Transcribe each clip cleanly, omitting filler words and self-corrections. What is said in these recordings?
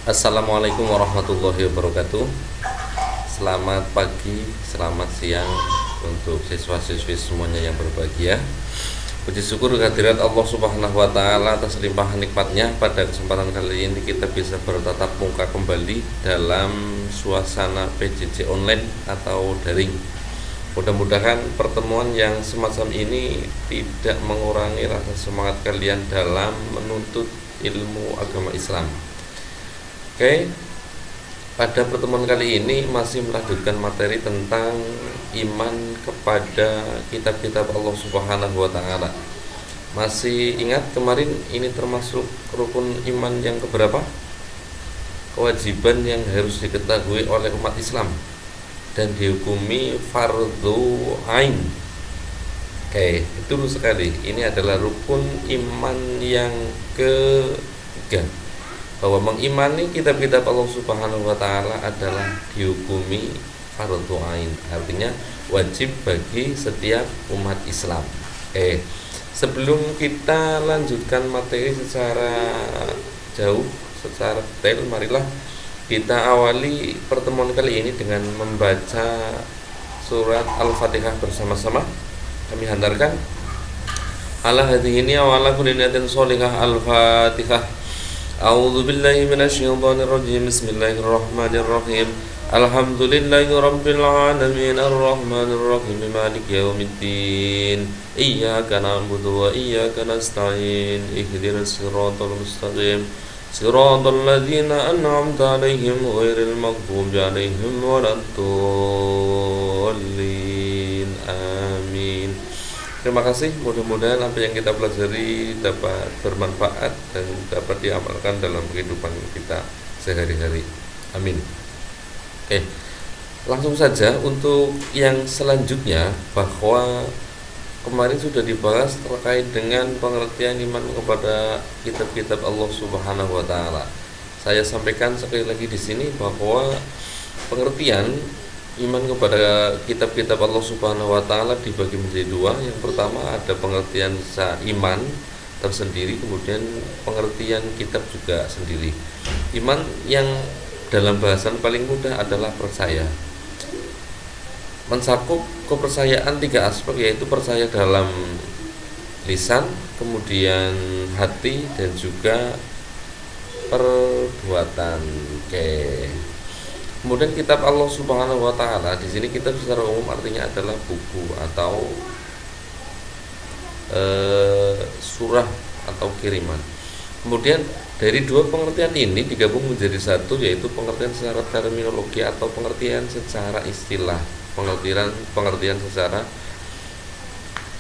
Assalamualaikum warahmatullahi wabarakatuh. Selamat pagi, selamat siang untuk siswa-siswi semuanya yang berbahagia. Puji syukur kehadirat Allah Subhanahu wa taala atas limpahan nikmatnya. Pada kesempatan kali ini kita bisa bertatap muka kembali dalam suasana PJJ online atau daring. Mudah-mudahan pertemuan yang semacam ini tidak mengurangi rasa semangat kalian dalam menuntut ilmu agama Islam. Oke, pada pertemuan kali ini masih melanjutkan materi tentang iman kepada kitab-kitab Allah Subhanahu wa taala. Masih ingat kemarin ini termasuk rukun iman yang keberapa? Kewajiban yang harus diketahui oleh umat Islam dan dihukumi fardhu ain. Oke, itu dulu sekali. Ini adalah rukun iman yang ketiga, bahwa mengimani kitab-kitab Allah Subhanahu wa taala adalah dihukumi fardhu ain, artinya wajib bagi setiap umat Islam. Sebelum kita lanjutkan materi secara jauh, secara detail, marilah kita awali pertemuan kali ini dengan membaca surat Al-Fatihah bersama-sama. Kami hantarkan ala hadhihi wa ala kulli niyatin sholihah. Al-Fatihah. A'udzu billahi minasyaitonir rajim. Bismillahirrahmanirrahim. Alhamdulillahi rabbil alamin arrahmanir rahim maliki yaumiddin. Iyyaka na'budu wa iyyaka nasta'in. Ihdinas siratal mustaqim. Siratal ladzina an'amta 'alaihim ghairil maghdubi 'alaihim waladdallin. Amin. Terima kasih, mudah-mudahan apa yang kita pelajari dapat bermanfaat dan dapat diamalkan dalam kehidupan kita sehari-hari. Amin. Langsung saja untuk yang selanjutnya, bahwa kemarin sudah dibahas terkait dengan pengertian iman kepada kitab-kitab Allah Subhanahu wa taala. Saya sampaikan sekali lagi di sini bahwa pengertian iman kepada kitab-kitab Allah Subhanahu wa taala dibagi menjadi dua. Yang pertama ada pengertian iman tersendiri, kemudian pengertian kitab juga sendiri. Iman yang dalam bahasan paling mudah adalah percaya. Mencakup kepercayaan tiga aspek, yaitu percaya dalam lisan, kemudian hati, dan juga perbuatan. Kemudian kitab Allah Subhanahu wa taala di sini kitab secara umum artinya adalah buku atau surah atau kiriman. Kemudian dari dua pengertian ini digabung menjadi satu, yaitu pengertian secara terminologi atau pengertian secara istilah. Pengertian secara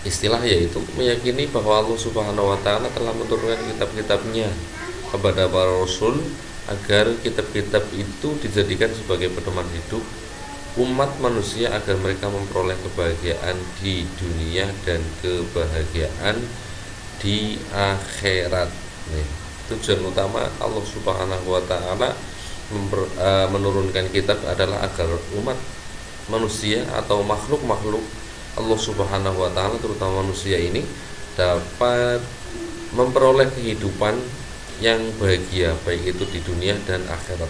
istilah yaitu meyakini bahwa Allah Subhanahu wa taala telah menurunkan kitab-kitabnya kepada para rasul agar kitab-kitab itu dijadikan sebagai pedoman hidup umat manusia agar mereka memperoleh kebahagiaan di dunia dan kebahagiaan di akhirat. Tujuan utama Allah Subhanahu wa taala menurunkan kitab adalah agar umat manusia atau makhluk-makhluk Allah Subhanahu wa taala, terutama manusia ini, dapat memperoleh kehidupan yang bahagia, baik itu di dunia dan akhirat.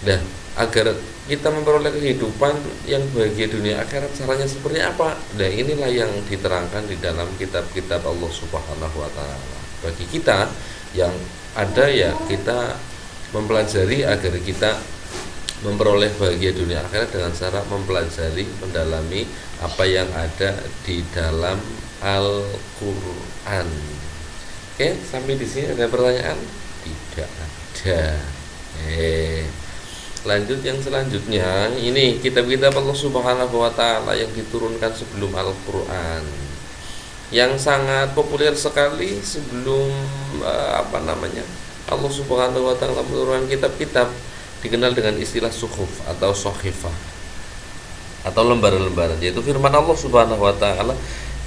Dan agar kita memperoleh kehidupan yang bahagia dunia akhirat, caranya seperti apa? Nah, inilah yang diterangkan di dalam kitab-kitab Allah Subhanahu wa taala. Bagi kita yang ada, ya kita mempelajari agar kita memperoleh bahagia dunia akhirat dengan cara mempelajari, mendalami apa yang ada di dalam Al-Qur'an. Sampai di sini ada pertanyaan? Tidak ada. Lanjut yang selanjutnya, ini kitab-kitab Allah Subhanahu wa taala yang diturunkan sebelum Al-Qur'an, yang sangat populer sekali sebelum Allah Subhanahu wa taala menurunkan kitab-kitab, dikenal dengan istilah suhuf atau sohifah atau lembaran-lembaran, yaitu firman Allah Subhanahu wa taala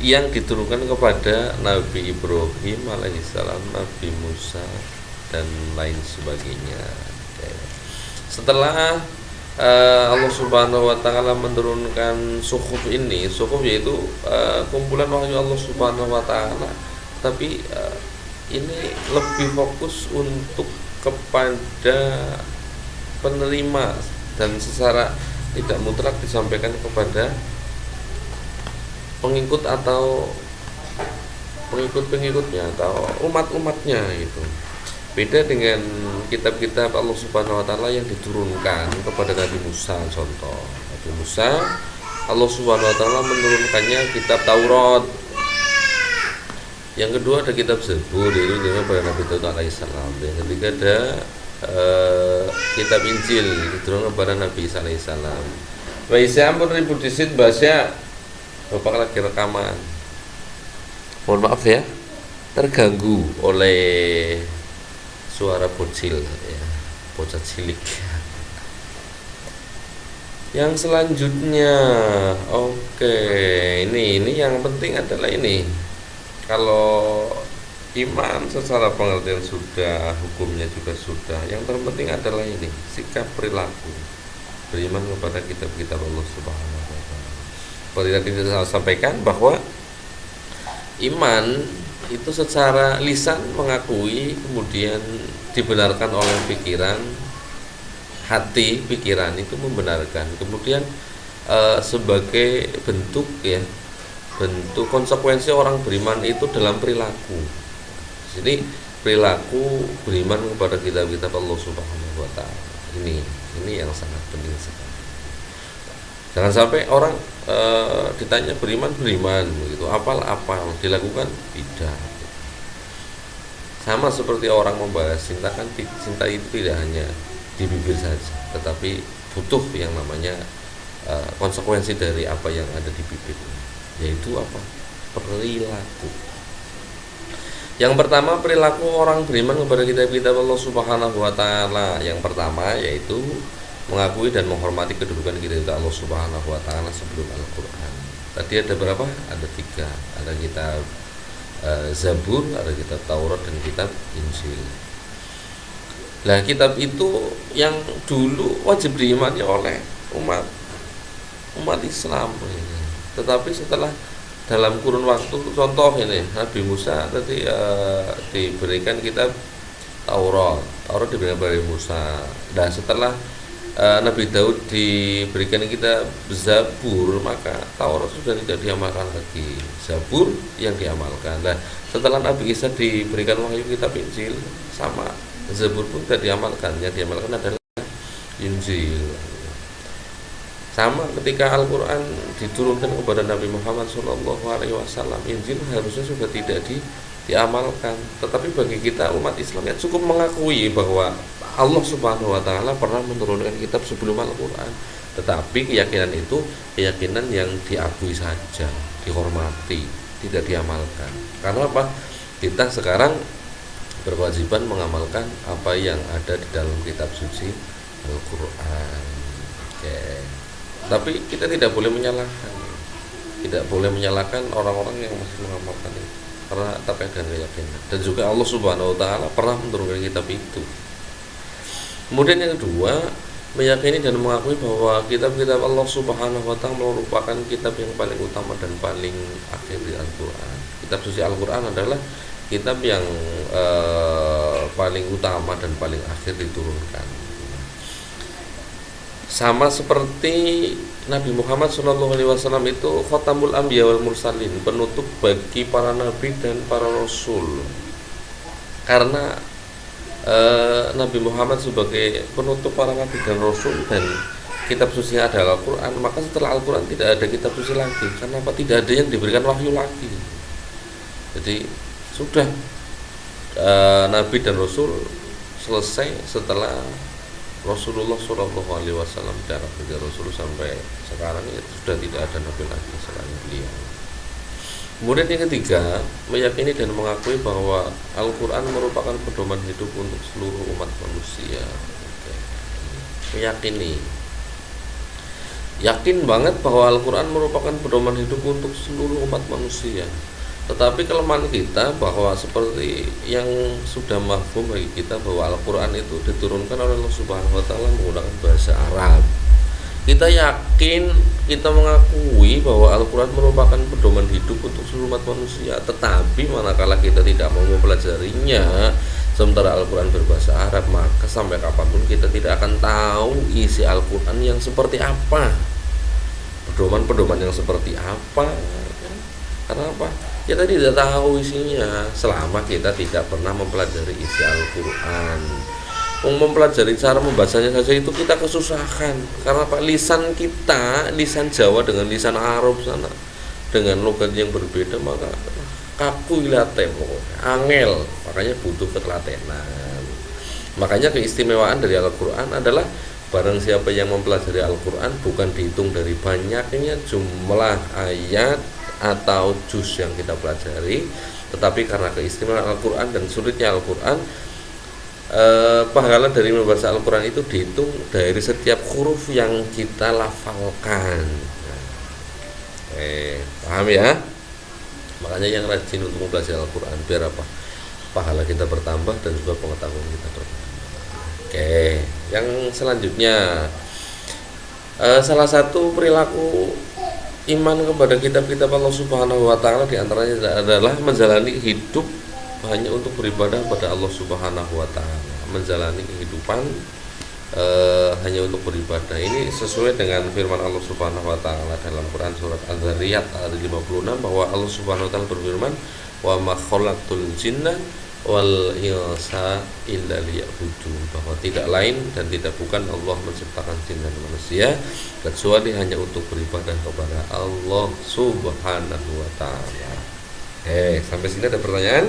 yang diturunkan kepada Nabi Ibrahim alaihissalam, Nabi Musa, dan lain sebagainya. Setelah Allah Subhanahu wa taala menurunkan suhuf ini, suhuf yaitu kumpulan wahyu Allah Subhanahu wa taala, tapi ini lebih fokus untuk kepada penerima dan secara tidak mutlak disampaikan kepada pengikut atau pengikut-pengikutnya atau umat-umatnya itu. Beda dengan kitab-kitab Allah Subhanahu wa taala yang diturunkan kepada Nabi Musa. Contoh, Nabi Musa, Allah Subhanahu wa taala menurunkannya kitab Taurat. Yang kedua ada kitab Zabur, itu kepada Nabi Daud alaihissalam. Yang ketiga ada kitab Injil, diturunkan kepada Nabi Isa alaihissalam. Wa isyamun ribu disit bahasa Bapak lagi rekaman. Mohon maaf ya, terganggu oleh suara bocil ya, bocah cilik. Yang selanjutnya, oke, ini yang penting adalah ini. Kalau iman secara pengertian sudah, hukumnya juga sudah. Yang terpenting adalah ini, sikap perilaku. Beriman kepada kitab-kitab Allah Subhanahu wa taala. Seperti tadi saya sampaikan bahwa iman itu secara lisan mengakui, kemudian dibenarkan oleh pikiran, hati, pikiran itu membenarkan, kemudian sebagai bentuk ya, bentuk konsekuensi orang beriman itu dalam perilaku. Jadi perilaku beriman kepada kitab-kitab Allah Subhanahu wa taala. Ini yang sangat penting sekali. Jangan sampai orang ditanya beriman begitu, apal dilakukan tidak. Sama seperti orang membahas cinta, kan cinta itu tidak hanya di bibir saja, tetapi butuh yang namanya konsekuensi dari apa yang ada di bibir, yaitu apa? Perilaku. Yang pertama, perilaku orang beriman kepada kitab-kitab Allah Subhanahu wa taala. Yang pertama yaitu mengakui dan menghormati kedudukan kitab Allah Subhanahu wa taala sebelum Al-Qur'an. Tadi ada berapa? Ada 3. Ada kitab Zabur, ada kitab Taurat dan kitab Injil. Nah, kitab itu yang dulu wajib diimani oleh umat Islam. Tetapi setelah dalam kurun waktu, contoh ini Nabi Musa tadi diberikan kitab Taurat diberikan kepada Musa. Nah, setelah Nabi Daud diberikan kitab Zabur, maka Taurat sudah tidak diamalkan lagi, Zabur yang diamalkan. Nah, setelah Nabi Isa diberikan wahyu kitab Injil, sama, Zabur pun tidak diamalkan, yang diamalkan adalah Injil. Sama ketika Al-Quran diturunkan kepada Nabi Muhammad SAW, Injil harusnya sudah tidak diamalkan. Tetapi bagi kita umat Islam ya cukup mengakui bahwa Allah Subhanahu wa taala pernah menurunkan kitab sebelum Al-Quran. Tetapi keyakinan itu keyakinan yang diakui saja, dihormati, tidak diamalkan. Karena apa? Kita sekarang berkewajiban mengamalkan apa yang ada di dalam kitab suci Al-Quran. Oke. Tapi kita tidak boleh menyalahkan orang-orang yang masih mengamalkan itu, karena terkait dengan keyakinan. Dan juga Allah Subhanahu wa taala pernah menurunkan kitab itu. Kemudian yang kedua, meyakini dan mengakui bahwa kitab-kitab Allah Subhanahu wa taala merupakan kitab yang paling utama dan paling akhir di Al-Quran. Kitab suci Al-Quran adalah kitab yang paling utama dan paling akhir diturunkan. Sama seperti Nabi Muhammad SAW itu Khatamul Anbiya wal Mursalin, penutup bagi para nabi dan para rasul. Karena Nabi Muhammad sebagai penutup para nabi dan rasul dan kitab suci adalah Al-Quran, maka setelah Al-Quran tidak ada kitab suci lagi. Karena apa? Tidak ada yang diberikan wahyu lagi. Jadi sudah nabi dan rasul selesai setelah Rasulullah SAW darah dari Rasul sampai sekarang itu sudah tidak ada nabi lagi selain beliau. Kemudian yang ketiga, meyakini dan mengakui bahwa Al-Quran merupakan pedoman hidup untuk seluruh umat manusia. Meyakini, yakin banget bahwa Al-Quran merupakan pedoman hidup untuk seluruh umat manusia. Tetapi kelemahan kita bahwa seperti yang sudah mafhum bagi kita bahwa Al-Quran itu diturunkan oleh Allah Subhanahu wa taala menggunakan bahasa Arab. Kita yakin, kita mengakui bahwa Al-Quran merupakan pedoman hidup untuk seluruh umat manusia. Tetapi manakala kita tidak mau mempelajarinya, Sementara Al-Quran berbahasa Arab, maka sampai kapanpun kita tidak akan tahu isi Al-Quran yang seperti apa, pedoman-pedoman yang seperti apa. Karena apa? Kita tidak tahu isinya selama kita tidak pernah mempelajari isi Al-Quran. Mempelajari cara membacanya saja itu kita kesusahan. Karena apa? Lisan kita, lisan Jawa dengan lisan Arab sana, dengan logat yang berbeda, maka kaku ilate pokoknya, angel, makanya butuh ketelatenan. Makanya keistimewaan dari Al-Quran adalah barang siapa yang mempelajari Al-Quran bukan dihitung dari banyaknya jumlah ayat atau juz yang kita pelajari, tetapi karena keistimewaan Al-Quran dan sulitnya Al-Quran, pahala dari membaca Al-Quran itu dihitung dari setiap huruf yang kita lafalkan. Paham ya? Makanya yang rajin untuk mempelajari Al-Quran, biar apa? Pahala kita bertambah dan juga pengetahuan kita bertambah. Oke, yang selanjutnya, salah satu perilaku iman kepada kitab-kitab Allah Subhanahu wa Ta'ala diantaranya adalah menjalani hidup hanya untuk beribadah pada Allah Subhanahu wa Ta'ala. Menjalani kehidupan hanya untuk beribadah. Ini sesuai dengan firman Allah Subhanahu wa Ta'ala dalam Quran surat Az-Zariyat ayat 56, bahwa Allah Subhanahu wa Ta'ala berfirman, wa ma khalaqtul jinna wal insa illa liya'budun, bahwa tidak lain dan tidak bukan Allah menciptakan jin dan manusia kecuali hanya untuk beribadah kepada Allah Subhanahu wa Ta'ala. Sampai sini ada pertanyaan?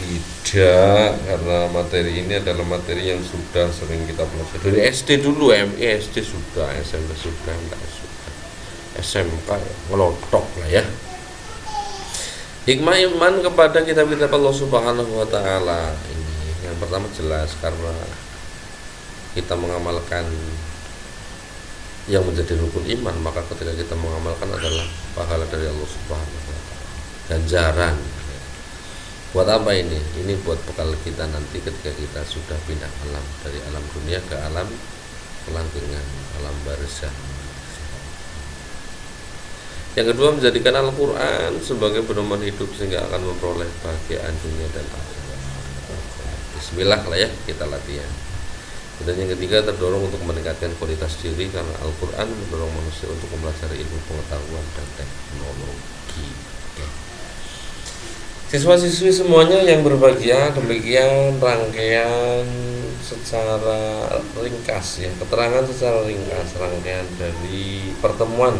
Tidak, karena materi ini adalah materi yang sudah sering kita pelajari dari SD dulu. MI SD sudah, SMP sudah, enggak sudah, SMK ngelotok lah ya. Hikmah iman kepada kitab-kitab Allah Subhanahu wa Ta'ala ini yang pertama jelas, karena kita mengamalkan yang menjadi rukun iman, maka ketika kita mengamalkan adalah pahala dari Allah Subhanahu wa Ta'ala, ganjaran. Buat apa ini? Ini buat bekal kita nanti ketika kita sudah pindah alam, dari alam dunia ke alam kelanggengan, alam barzakh. Yang kedua, menjadikan Al-Quran sebagai pedoman hidup sehingga akan memperoleh kebahagiaan dunia dan akhirat. Bismillah lah ya, kita latihan. Dan yang ketiga, terdorong untuk meningkatkan kualitas diri karena Al-Quran mendorong manusia untuk mempelajari ilmu pengetahuan dan teknologi. Siswa-siswi semuanya yang berbahagia, demikian rangkaian secara ringkas ya, keterangan secara ringkas rangkaian dari pertemuan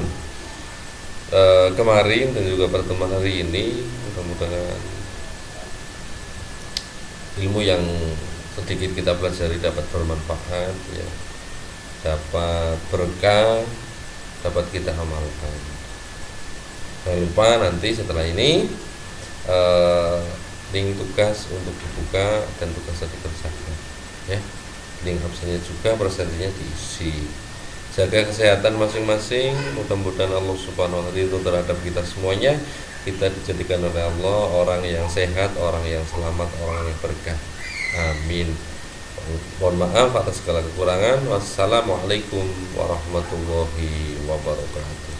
kemarin dan juga pertemuan hari ini. Mudah-mudahan ilmu yang sedikit kita pelajari dapat bermanfaat ya, dapat berkah, dapat kita amalkan. Jangan lupa nanti setelah ini link tugas untuk dibuka dan tugasnya dikerjakan ya. Link absennya juga presentasinya diisi. Jaga kesehatan masing-masing. Mudah-mudahan Allah Subhanahu wa Ta'ala itu terhadap kita semuanya. Kita dijadikan oleh Allah orang yang sehat, orang yang selamat, orang yang berkah. Amin. Mohon maaf atas segala kekurangan. Wassalamualaikum warahmatullahi wabarakatuh.